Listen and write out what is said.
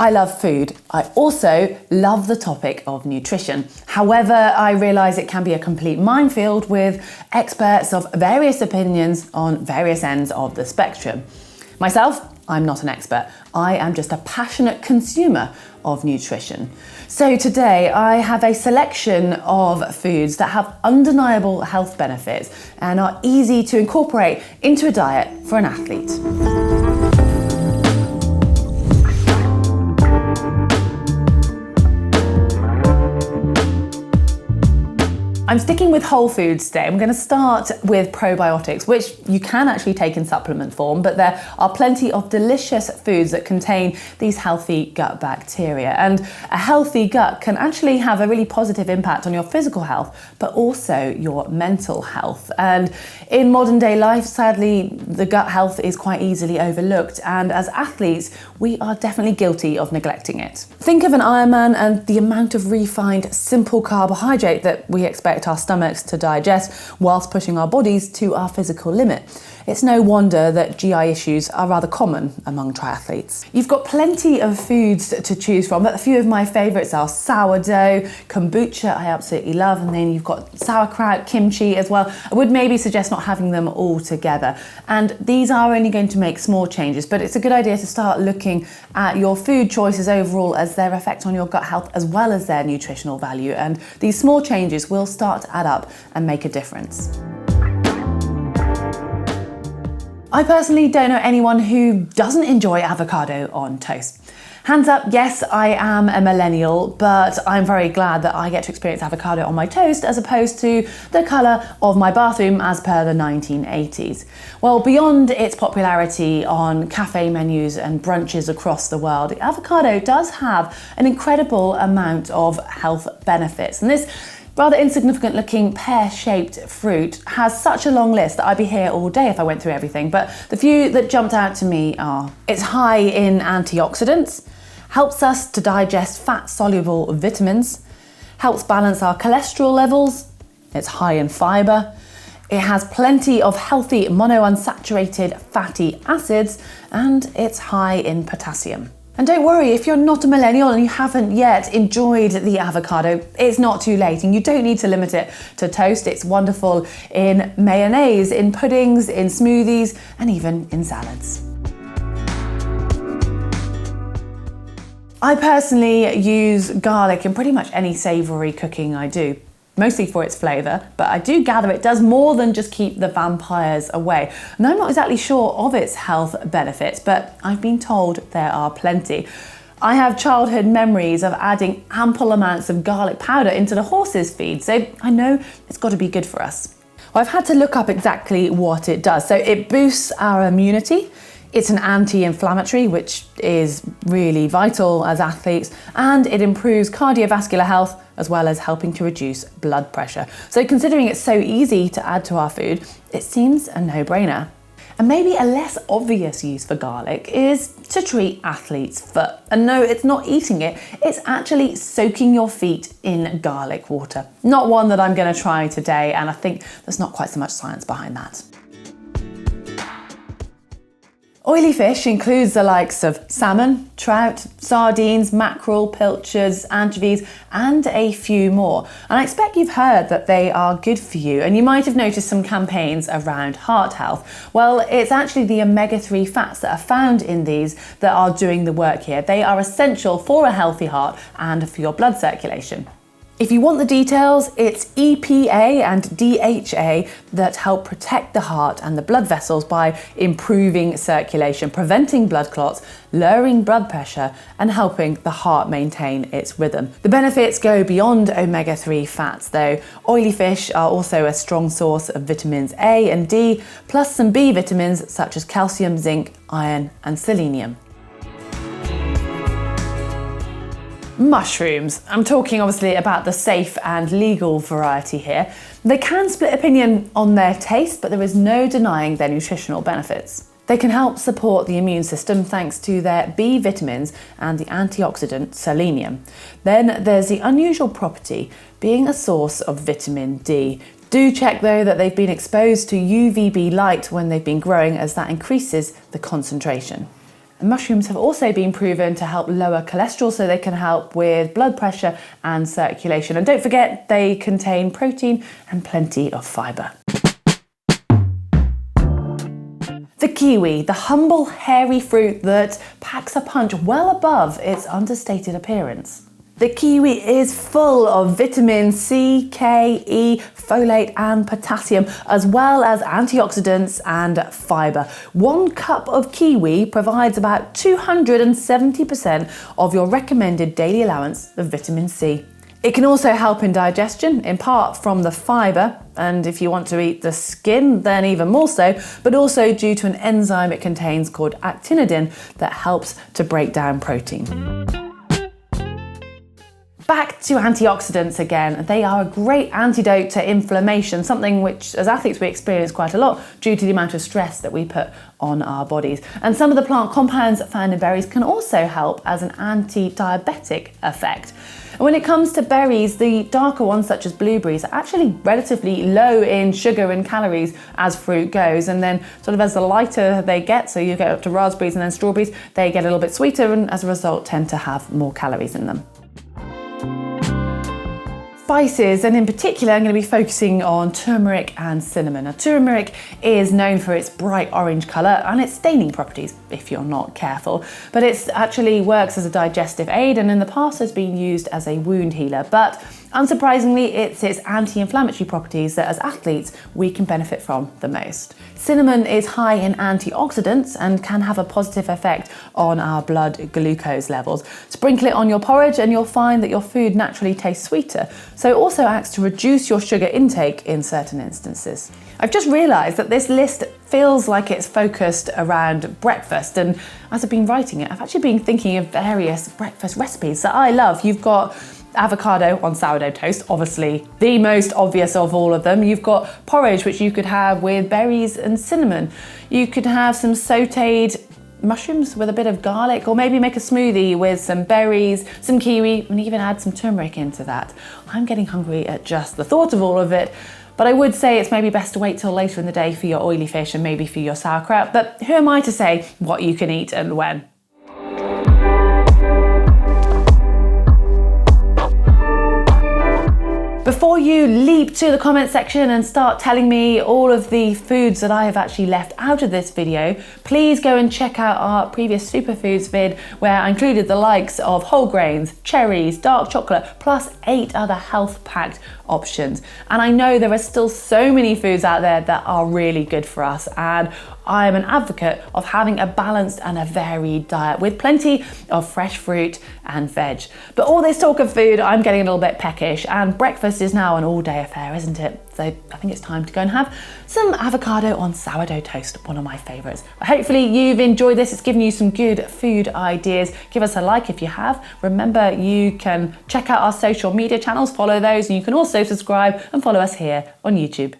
I love food. I also love the topic of nutrition. However, I realise it can be a complete minefield with experts of various opinions on various ends of the spectrum. Myself, I'm not an expert. I am just a passionate consumer of nutrition. So today I have a selection of foods that have undeniable health benefits and are easy to incorporate into a diet for an athlete. I'm sticking with whole foods today. I'm going to start with probiotics, which you can actually take in supplement form, but there are plenty of delicious foods that contain these healthy gut bacteria. And a healthy gut can actually have a really positive impact on your physical health, but also your mental health. And in modern day life, sadly, the gut health is quite easily overlooked. And as athletes, we are definitely guilty of neglecting it. Think of an Ironman and the amount of refined, simple carbohydrate that we expect our stomachs to digest whilst pushing our bodies to our physical limit. It's no wonder that GI issues are rather common among triathletes. You've got plenty of foods to choose from, but a few of my favourites are sourdough, kombucha, I absolutely love, and then you've got sauerkraut, kimchi as well. I would maybe suggest not having them all together. And these are only going to make small changes, but it's a good idea to start looking at your food choices overall as their effect on your gut health as well as their nutritional value. And these small changes will start to add up and make a difference. I personally don't know anyone who doesn't enjoy avocado on toast. Hands up, yes, I am a millennial, but I'm very glad that I get to experience avocado on my toast as opposed to the colour of my bathroom as per the 1980s. Well, beyond its popularity on cafe menus and brunches across the world, avocado does have an incredible amount of health benefits. And this rather insignificant looking pear-shaped fruit has such a long list that I'd be here all day if I went through everything, but the few that jumped out to me are: it's high in antioxidants, helps us to digest fat-soluble vitamins, helps balance our cholesterol levels, it's high in fibre, it has plenty of healthy monounsaturated fatty acids, and it's high in potassium. And don't worry, if you're not a millennial and you haven't yet enjoyed the avocado, it's not too late, and you don't need to limit it to toast. It's wonderful in mayonnaise, in puddings, in smoothies, and even in salads. I personally use garlic in pretty much any savoury cooking I do, mostly for its flavour, but I do gather it does more than just keep the vampires away. And I'm not exactly sure of its health benefits, but I've been told there are plenty. I have childhood memories of adding ample amounts of garlic powder into the horse's feed, so I know it's got to be good for us. Well, I've had to look up exactly what it does. So it boosts our immunity. It's an anti-inflammatory, which is really vital as athletes, and it improves cardiovascular health as well as helping to reduce blood pressure. So considering it's so easy to add to our food, it seems a no-brainer. And maybe a less obvious use for garlic is to treat athletes' foot. And no, it's not eating it, it's actually soaking your feet in garlic water. Not one that I'm going to try today, and I think there's not quite so much science behind that. Oily fish includes the likes of salmon, trout, sardines, mackerel, pilchards, anchovies, and a few more. And I expect you've heard that they are good for you, and you might have noticed some campaigns around heart health. Well, it's actually the omega-3 fats that are found in these that are doing the work here. They are essential for a healthy heart and for your blood circulation. If you want the details, it's EPA and DHA that help protect the heart and the blood vessels by improving circulation, preventing blood clots, lowering blood pressure, and helping the heart maintain its rhythm. The benefits go beyond omega-3 fats though. Oily fish are also a strong source of vitamins A and D, plus some B vitamins such as calcium, zinc, iron, and selenium. Mushrooms. I'm talking obviously about the safe and legal variety here. They can split opinion on their taste, but there is no denying their nutritional benefits. They can help support the immune system thanks to their B vitamins and the antioxidant selenium. Then there's the unusual property being a source of vitamin D. Do check though that they've been exposed to UVB light when they've been growing, as that increases the concentration. Mushrooms have also been proven to help lower cholesterol, so they can help with blood pressure and circulation. And don't forget, they contain protein and plenty of fibre. The kiwi, the humble, hairy fruit that packs a punch well above its understated appearance. The kiwi is full of vitamin C, K, E, folate and potassium, as well as antioxidants and fibre. 1 cup of kiwi provides about 270% of your recommended daily allowance of vitamin C. It can also help in digestion, in part from the fibre, and if you want to eat the skin, then even more so, but also due to an enzyme it contains called actinidin that helps to break down protein. Back to antioxidants again. They are a great antidote to inflammation, something which as athletes we experience quite a lot due to the amount of stress that we put on our bodies. And some of the plant compounds found in berries can also help as an anti-diabetic effect. And when it comes to berries, the darker ones such as blueberries are actually relatively low in sugar and calories as fruit goes, and then sort of as the lighter they get, so you get up to raspberries and then strawberries, they get a little bit sweeter and as a result tend to have more calories in them. Spices, and in particular I'm going to be focusing on turmeric and cinnamon. Now, turmeric is known for its bright orange colour and its staining properties if you're not careful, but it actually works as a digestive aid and in the past has been used as a wound healer. But unsurprisingly, it's its anti-inflammatory properties that as athletes we can benefit from the most. Cinnamon is high in antioxidants and can have a positive effect on our blood glucose levels. Sprinkle it on your porridge and you'll find that your food naturally tastes sweeter. So it also acts to reduce your sugar intake in certain instances. I've just realised that this list feels like it's focused around breakfast, and as I've been writing it, I've actually been thinking of various breakfast recipes that I love. You've got avocado on sourdough toast, obviously the most obvious of all of them. You've got porridge, which you could have with berries and cinnamon. You could have some sautéed mushrooms with a bit of garlic, or maybe make a smoothie with some berries, some kiwi, and even add some turmeric into that. I'm getting hungry at just the thought of all of it, but I would say it's maybe best to wait till later in the day for your oily fish and maybe for your sauerkraut, but who am I to say what you can eat and when? Before you leap to the comment section and start telling me all of the foods that I have actually left out of this video, please go and check out our previous Superfoods vid where I included the likes of whole grains, cherries, dark chocolate, plus 8 other health-packed options. And I know there are still so many foods out there that are really good for us, and I am an advocate of having a balanced and a varied diet with plenty of fresh fruit and veg. But all this talk of food, I'm getting a little bit peckish, and breakfast is now an all-day affair, isn't it? So I think it's time to go and have some avocado on sourdough toast, one of my favourites. Hopefully you've enjoyed this, it's given you some good food ideas. Give us a like if you have. Remember, you can check out our social media channels, follow those, and you can also subscribe and follow us here on YouTube.